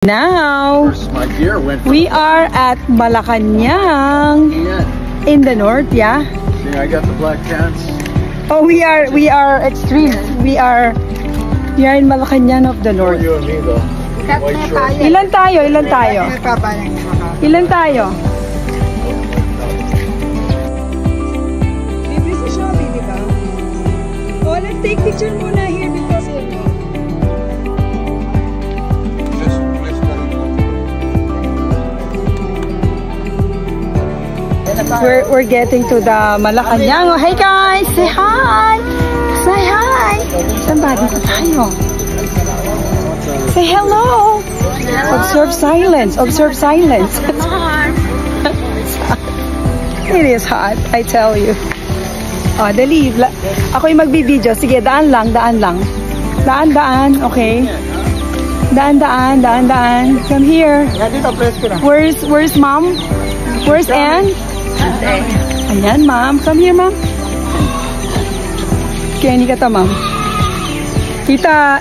Now, we are at Malacanang in the north, yeah? See, I got the black pants. Oh, we are extreme. We are in Malacanang of the north. You and me, though. White shorts. Ilan tayo? Libre sa Shopee, di ba? Oh, let's take picture muna here because we're getting to the Malacanang. Oh, hey guys, say hi. Say hi. Somebody tayo. Say hello. Observe silence. Observe silence. It is hot, I tell you. Oh, dali. Ako yung magbibideo. Sige, daan lang. Daan, okay. Daan. Come here. Where's mom? Where's Anne? Ayan, ma'am. Come here, ma'am. Kenny ka ta, ma'am. Tita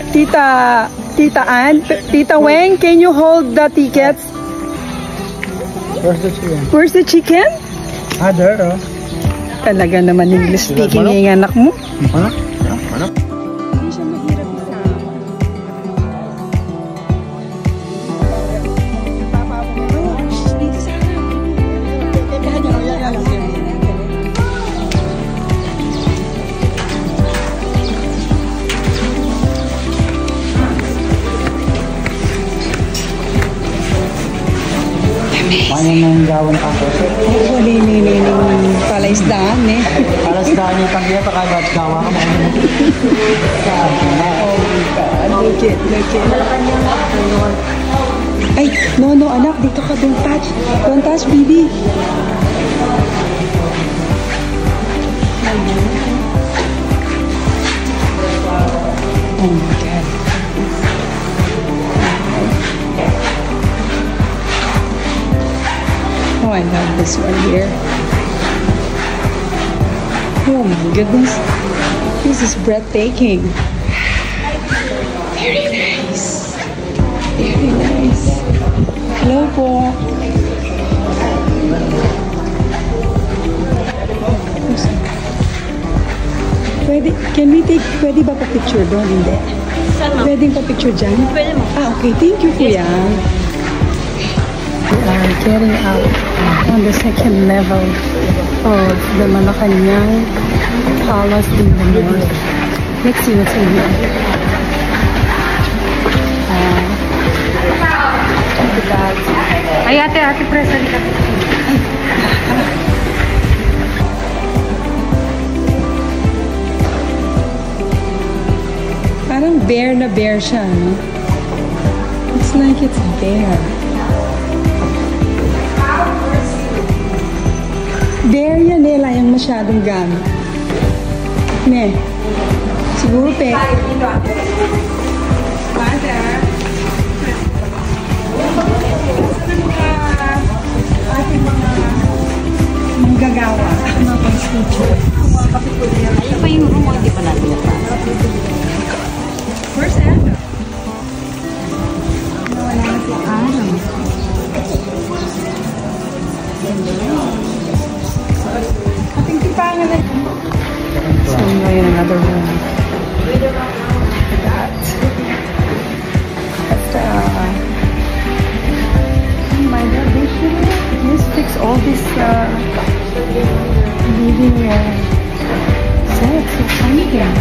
Ann, Tita Weng, can you hold the tickets? Where's the chicken? Where's the chicken? There, Talaga naman English speaking yung anak mo. Ano? Hindi siya mahirap na. Ano nang gawin ka po? Actually, palaisdaan eh. Palaisdaan yung tanggaya pa kagad gawa ka mo. Oh my God, look it. Ay, no, anak, dito ka, don't touch, baby. Oh my God. Oh, I love this one here. Oh my goodness. This is breathtaking. Very nice. Very nice. Hello po. Pwede ba pa-picture doon? Hindi. Pwede pa-picture dyan? Pwede mo. Okay. Thank you, kuya. We are getting out on the second level of the Malacanang Palace in the north. Let's see what's in here. Look at that. Ay, ate, press. Parang bear siya, no? It's like it's bear. Bear yan nila yung masyadong gamit. Ne. Siguro pe. Ating mga manggagawa. Mga pang-sculpture. Ayun pa yung room, hindi pa natin yan. Where's Anna? Wala na si Anna. So we're in another room. That's oh my God, they should just fix all this living sets or something.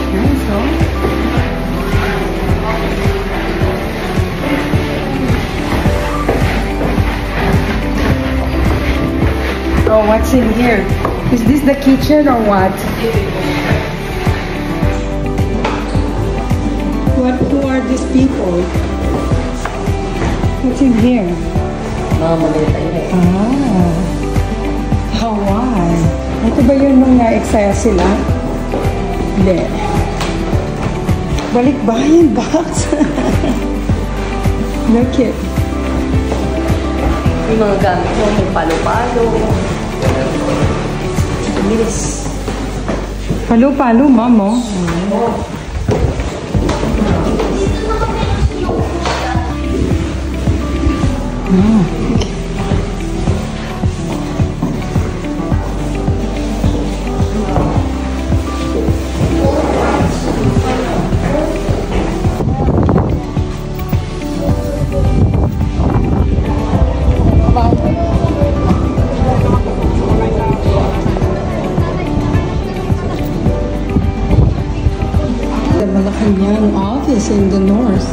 Nice, huh? Oh, what's in here? Is this the kitchen or what? Who are these people? What's in here? Hawaii. Ito ba yun nung na-excite sila? Hindi. Balikbayan box. Look it. Yung mga gamit mo, may palo-palo. Bilis. Palo-palo, mamo. The Malacanang office in the north.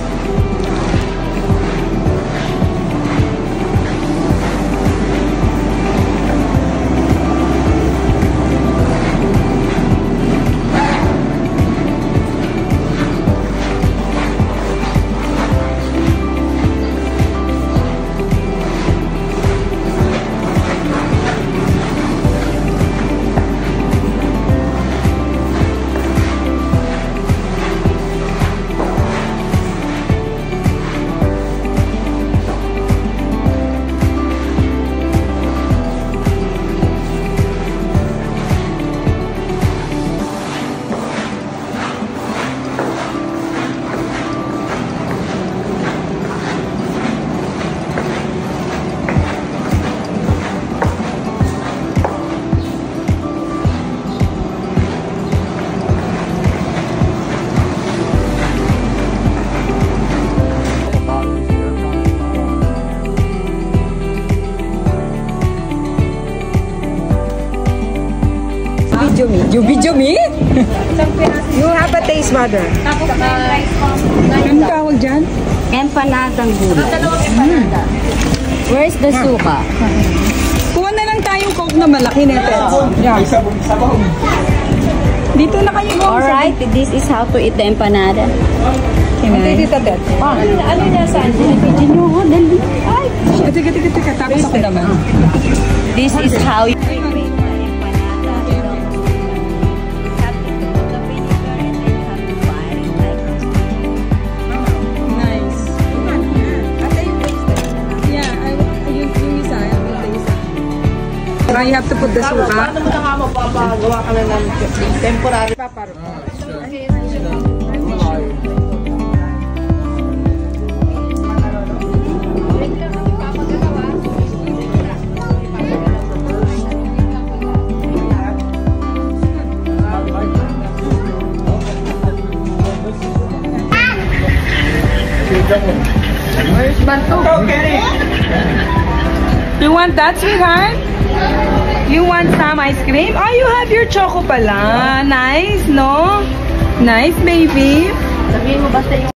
Video me? You have a taste, mother. Anong tawag dyan? Empanadang gulay. Where's the suka? Kuha na lang tayong coke na malaki nito. Yeah. Dito na kayo. Alright, this is how to eat the empanada. Kinay. Ano na saan? Video nyo ho, dali. Ay! Teka. Tapos ako naman. This is how you make the empanada. You have to put the vinegar and then you have to fry it like this. Nice. Yeah, yung isa. Yung isa. So you have to put the suka. Paano mo na nga magpapagawa ka na ng temporary paparo? Where's Banto? Okay. You want that, sweetheart? You want some ice cream? Oh, you have your choco pala. Nice, no? Nice, baby. Sabihin mo basta yung